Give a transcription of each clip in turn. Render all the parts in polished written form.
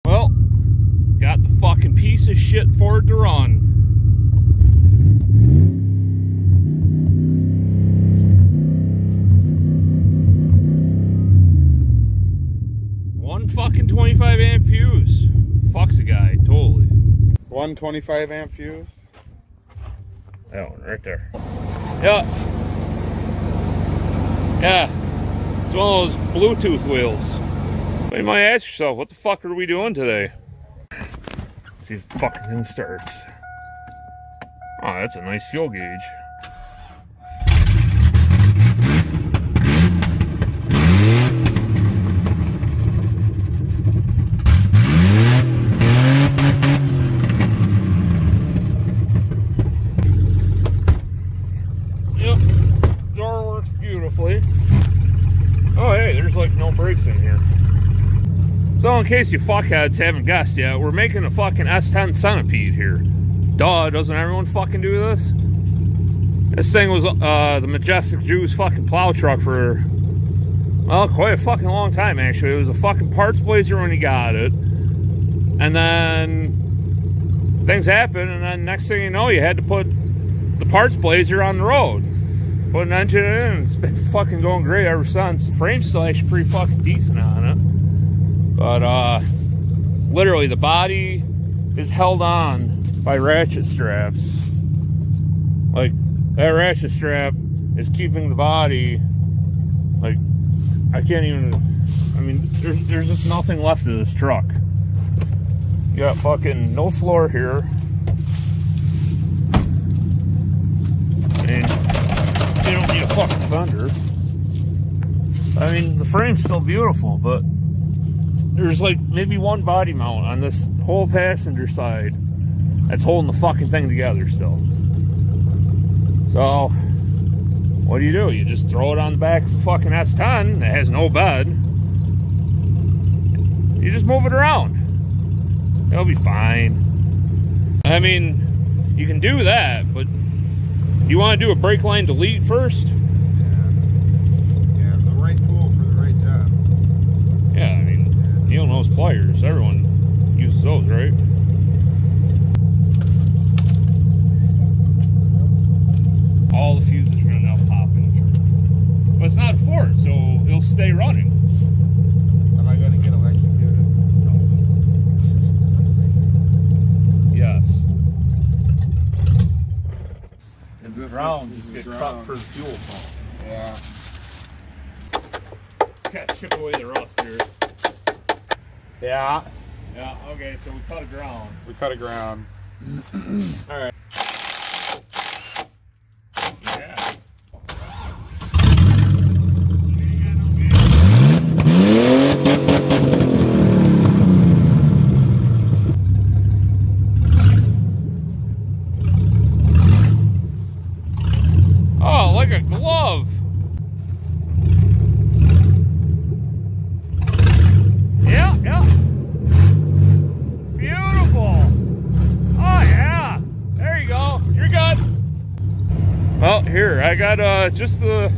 Well, got the fucking piece of shit Ford to run. One fucking 25 amp fuse. Fucks a guy, totally. One 25 amp fuse? That one right there. Yeah. Yeah. It's one of those Bluetooth wheels. So you might ask yourself, what the fuck are we doing today? Let's see if the fucking thing starts. Oh, that's a nice fuel gauge. Oh, hey, there's like no brakes in here. So in case you fuckheads haven't guessed yet, we're making a fucking S10 centipede here. Duh, doesn't everyone fucking do this? This thing was the Majestic Jew's fucking plow truck for, well, quite a fucking long time actually. It was a fucking parts blazer when he got it. And then things happened, and then next thing you know, you had to put the parts blazer on the road. Put an engine in, and it's been fucking going great ever since. The frame's still actually pretty fucking decent on it. But, literally, the body is held on by ratchet straps. Like, that ratchet strap is keeping the body, like, I can't even, I mean, there's just nothing left of this truck. You got fucking no floor here. And you don't need a fucking fender. I mean, the frame's still beautiful, but there's like maybe one body mount on this whole passenger side that's holding the fucking thing together still. So, what do? You just throw it on the back of the fucking S10 that has no bed. You just move it around. It'll be fine. I mean, you can do that, but you want to do a brake line delete first? Yeah, the right tool for the right job. Yeah, I mean, Neil knows pliers. Everyone uses those, right? All the fuses are going to now pop in the truck. But it's not a Ford, so it'll stay running. Am I going to get electrocuted? No. Yes. The ground just gets cut for the fuel pump. Yeah. Gotta chip away the rust here. Yeah. Yeah, okay, so we cut a ground. We cut a ground. Alright. Yeah. Oh, like a glove. Yeah, yeah. Beautiful. Oh, yeah. There you go. You're good. Well, here, I got just the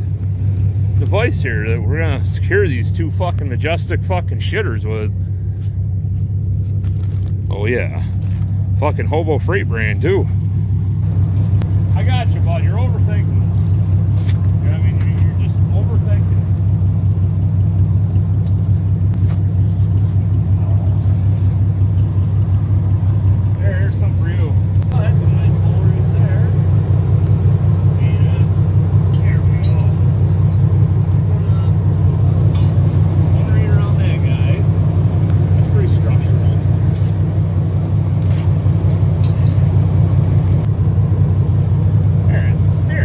device here that we're going to secure these two fucking Majestic fucking shitters with. Oh, yeah. Fucking Hobo Freight brand, too. I got you, bud. You're overthinking. You know what I mean? You're just overthinking. Here's some for you. Oh, that's a nice hole right there. And there we go. One right around that guy. That's pretty structural. There, the steer.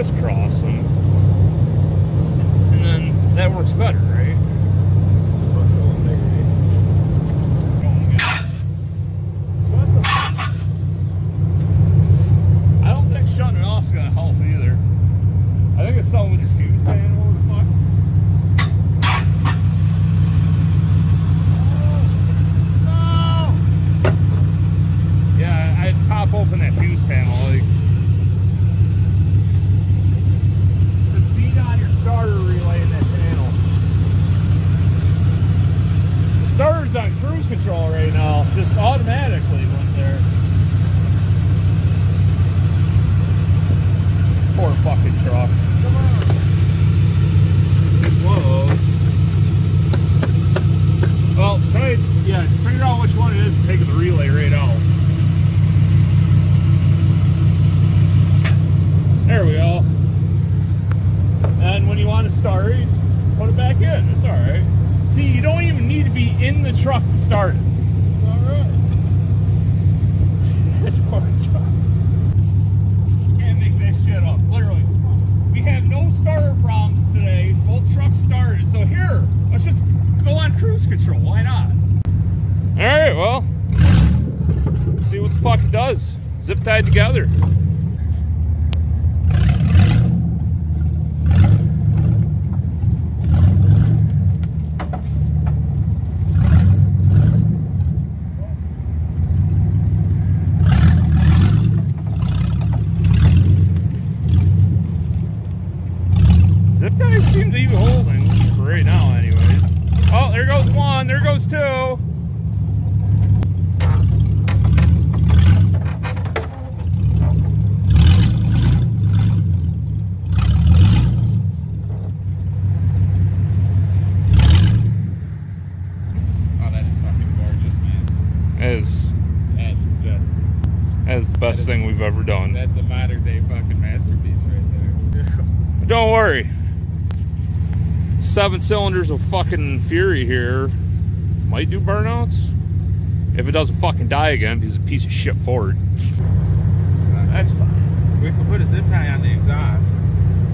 crisscross them. And then that works better, right? I don't think shutting it off's gonna help either. I think it's something with your fuse panel or the fuck. Yeah, I'd pop open that fuse panel, like. Just beat on your starter relay in that panel. The starter's on cruise control right now, just automatically went there. Poor fucking truck. Come on. It's one of those. Well, try, yeah, figure out which one it is and take the relay right out. There we go. And when you want to start it, put it back in. It's alright. See, you don't even need to be in the truck to start it. It's alright. It's poor truck. You can't make that shit up, literally. We have no starter problems today. Both trucks started. So here, let's just go on cruise control. Why not? Alright, well. See what the fuck it does. Zip tied together. Zip ties seem to be holding for right now anyways. Oh, there goes one, there goes two. Oh, that is fucking gorgeous, man. That's the best thing we've ever done. That's a modern day fucking masterpiece right there. Don't worry. 7 cylinders of fucking fury here might do burnouts if it doesn't fucking die again because it's a piece of shit Ford. That's fine. We could put a zip tie on the exhaust.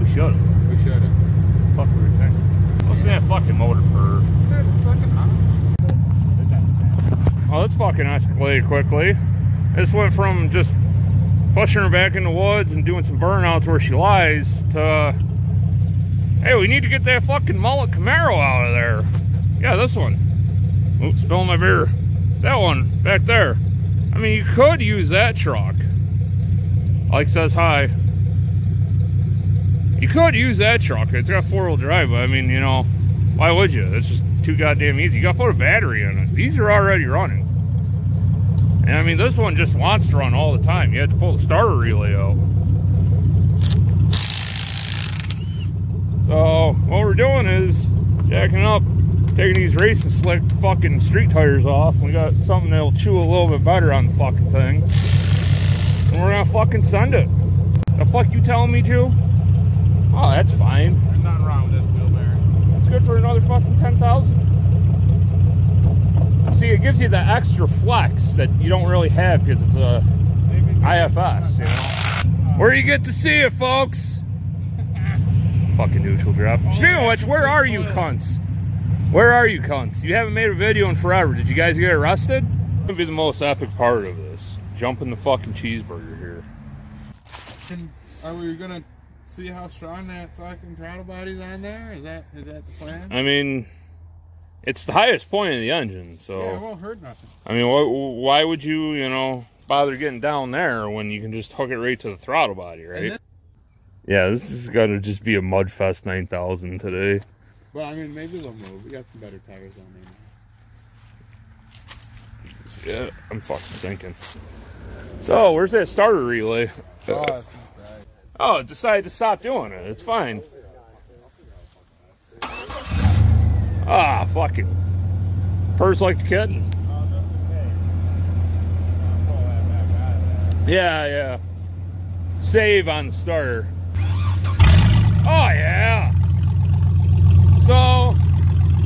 We should've. We should have. Fuck, we were thinking. Listen to that fucking motor purr. It's fucking awesome. Oh, that's fucking escalated quickly. This went from just pushing her back in the woods and doing some burnouts where she lies to, hey, we need to get that fucking mullet Camaro out of there. Yeah, this one. Oops, spilling my beer. That one back there. I mean, you could use that truck. Like says hi. You could use that truck. It's got 4-wheel drive, but I mean, you know, why would you? It's just too goddamn easy. You gotta put a battery in it. These are already running. And I mean, this one just wants to run all the time. You have to pull the starter relay out. So what we're doing is jacking up, taking these racing slick fucking street tires off. We got something that'll chew a little bit better on the fucking thing. And we're gonna fucking send it. The fuck you telling me, Jew? Oh, that's fine. There's nothing wrong with this wheel bearing. That's good for another fucking 10,000. See, it gives you the extra flex that you don't really have because it's a IFS, you know. Where you get to see it, folks. Fucking neutral drop. Speaking of which, where are you cunts? Where are you cunts? You haven't made a video in forever. Did you guys get arrested? That would be the most epic part of this. Jumping the fucking cheeseburger here. And are we gonna see how strong that fucking throttle body's on there? Is that the plan? I mean, it's the highest point in the engine, so yeah, it won't hurt nothing. I mean, why would you, you know, bother getting down there when you can just hook it right to the throttle body, right? Yeah, this is gonna just be a Mudfest 9000 today. Well, I mean, maybe they'll move. We got some better tires on there. Yeah, I'm fucking sinking. So, where's that starter relay? Oh, that's right. Oh, it decided to stop doing it. It's fine. Ah, fucking. Purrs like the kitten. Oh, just in case. I'll pull that back out of there. Yeah. Save on the starter. Oh, yeah. So,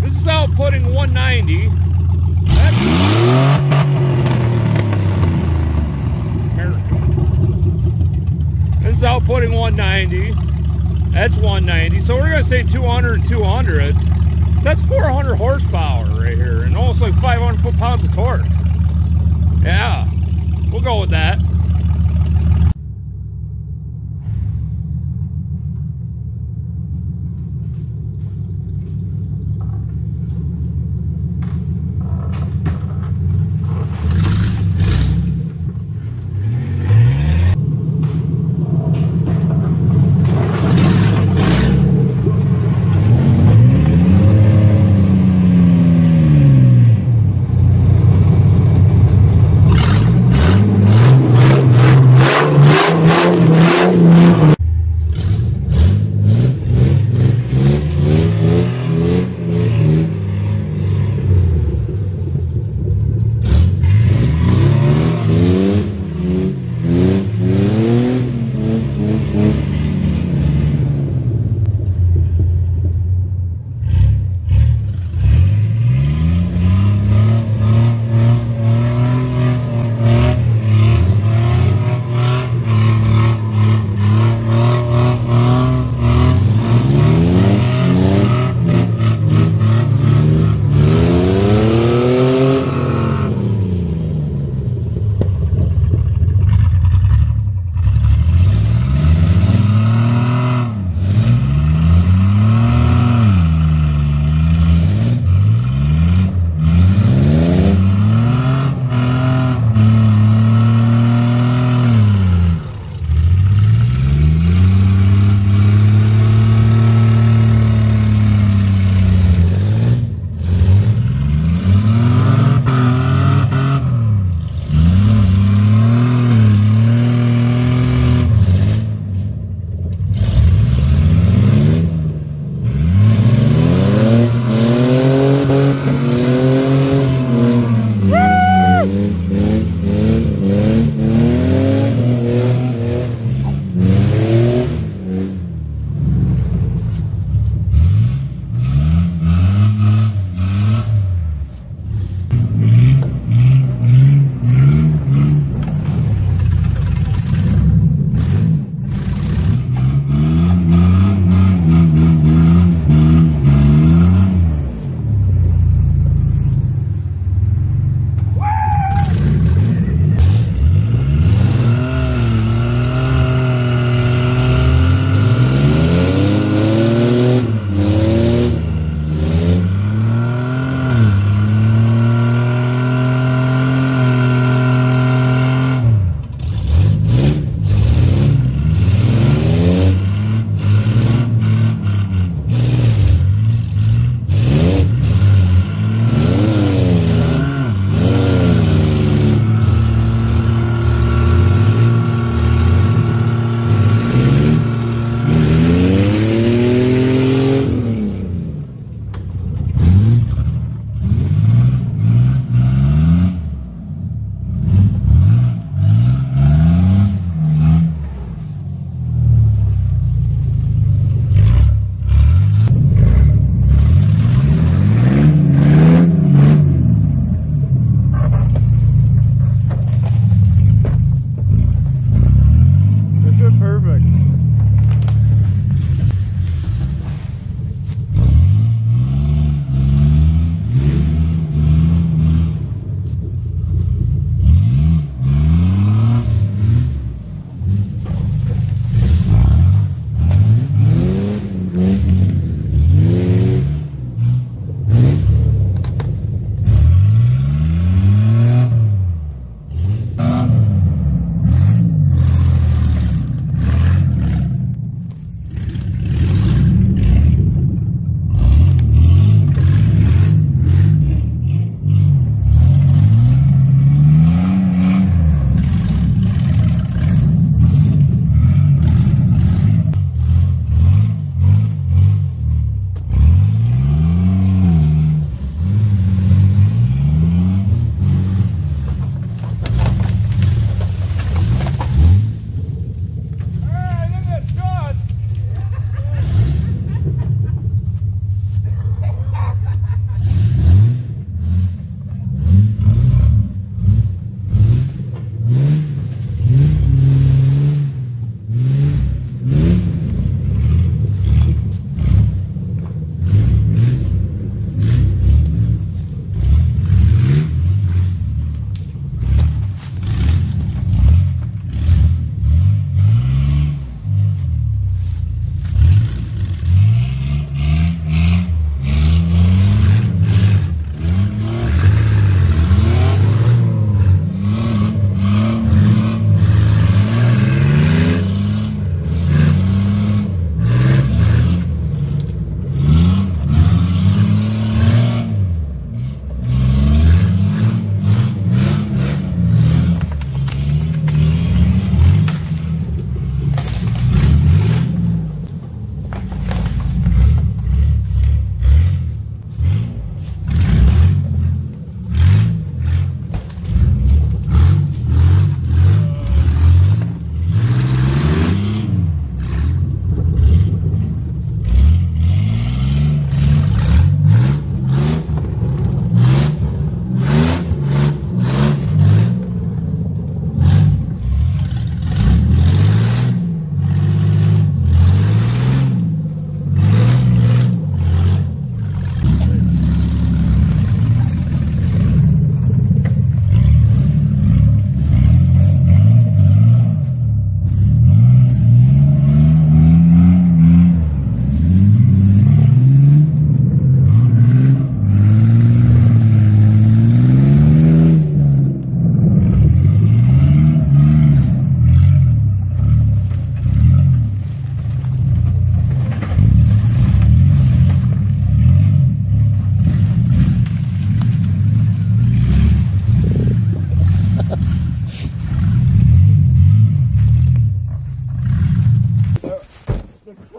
this is outputting 190. This is outputting 190. That's 190. So we're gonna say 200 and 200. That's 400 horsepower right here, and almost like 500 foot-pounds of torque. Yeah, we'll go with that.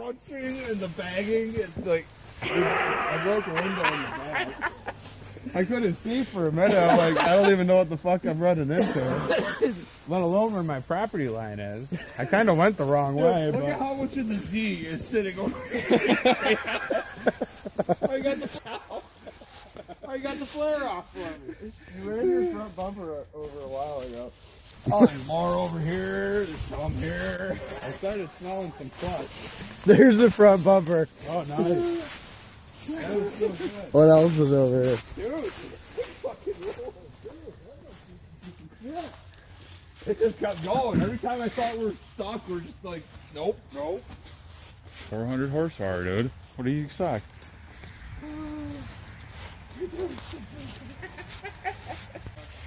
front feet and the bagging. It's like I broke a window in the back. I couldn't see for a minute. I'm like, I don't even know what the fuck I'm running into. Let alone where my property line is. I kind of went the wrong way. Look but... at how much of the Z is sitting over here. I got the flare off for me. You ran your front bumper over a while ago. Oh, there's more over here. There's some here. I started smelling some clutch. There's the front bumper. Oh, nice. That was so good. What else is over here? Dude, fucking rolling. Yeah. It just kept going. Every time I thought we were stuck, we're just like, nope, nope. 400 horsepower, dude. What do you expect?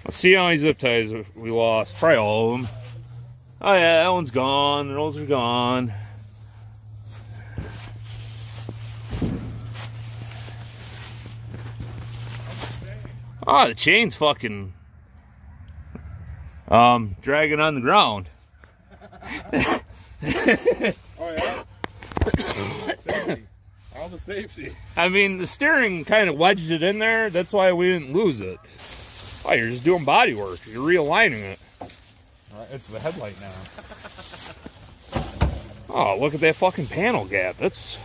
Let's see how many zip ties we lost. Probably all of them. Oh yeah, that one's gone. Those are gone. Oh, the chain's fucking dragging on the ground. Oh yeah? Safety. All the safety. I mean, the steering kind of wedged it in there. That's why we didn't lose it. Oh, you're just doing body work. You're realigning it. It's the headlight now. Oh, look at that fucking panel gap. That's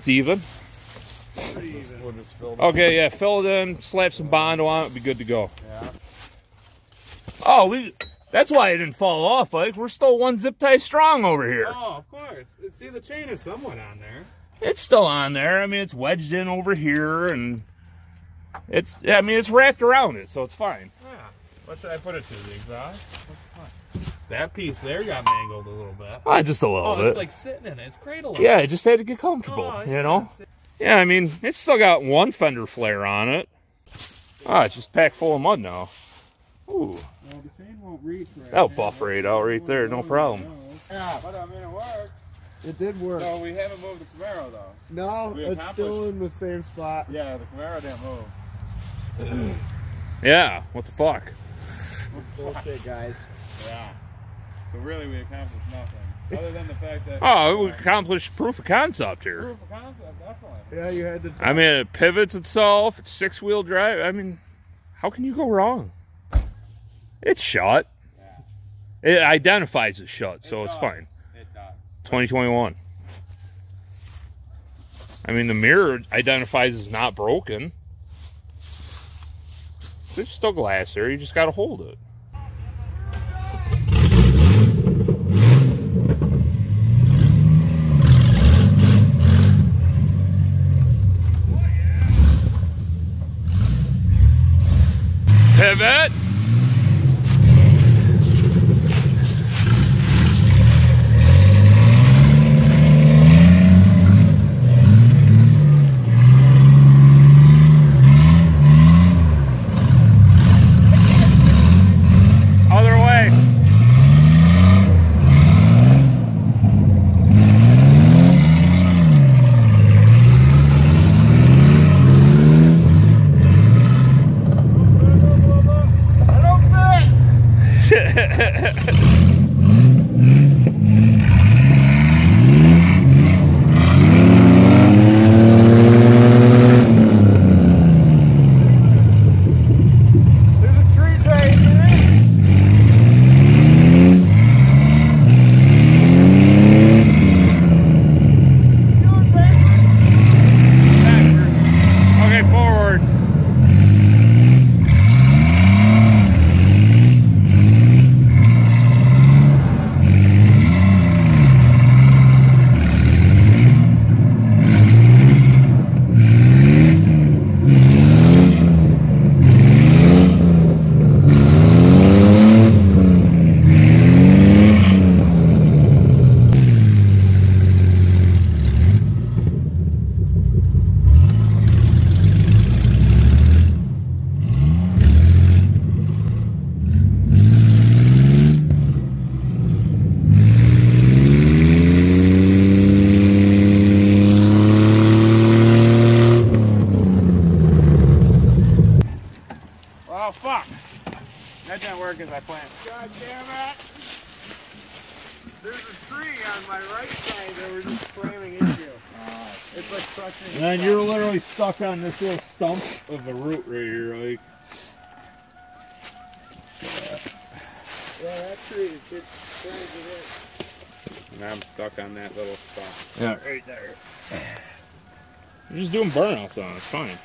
even. Pretty even. We'll just fill Okay, yeah, fill it in, slap some Bondo on it, be good to go. Yeah. Oh, that's why it didn't fall off, like we're still one zip tie strong over here. Oh, of course. See, the chain is somewhat on there. It's still on there. I mean, it's wedged in over here, and it's wrapped around it, so it's fine. Yeah. What should I put it to? The exhaust? That piece there got mangled a little bit. Just a little bit. It's like sitting in it. It's cradling. Yeah, it just had to get comfortable, Oh, you know? Yeah, I mean, it's still got one fender flare on it. It's just packed full of mud now. Ooh. Well, the chain won't reach right That'll now. buff right out right there, no problem. Yeah, but I mean, it worked. It did work. So we haven't moved the Camaro, though. No, We it's still in the same spot. Yeah, the Camaro didn't move. Yeah, what the fuck? Bullshit, guys. Yeah. So really, we accomplished nothing. Other than the fact that... Oh, we accomplished proof of concept here. Proof of concept, definitely. Yeah, you had to. I mean, it pivots itself. It's 6-wheel drive. I mean, how can you go wrong? It's shut. Yeah. It identifies as shut, so it's fine. It does. 2021. I mean, the mirror identifies as not broken. There's still glass there. You just got to hold it. Pivot. Other way. light signs that were just framing into you. It's like crushing. And then you're literally stuck on this little stump of a root right here, like. Yeah, that tree is just trying to get And I'm stuck on that little stump. Yeah, right there. You're just doing burnouts on it, it's fine.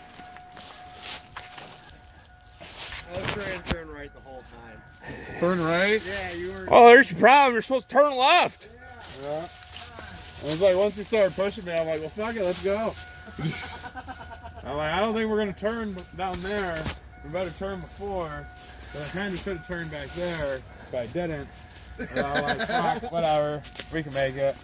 I was trying to turn right the whole time. Turn right? Yeah, you were. Oh, there's your problem. You're supposed to turn left. Yeah. I was like, once he started pushing me, I'm like, well, fuck it, let's go. I'm like, I don't think we're going to turn down there. We better turn before. But I kind of could have turned back there, but I didn't. And I'm like, fuck, whatever. We can make it.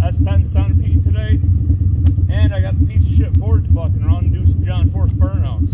S10 centipede today, and I got the piece of shit Ford to fucking run and do some John Force burnouts.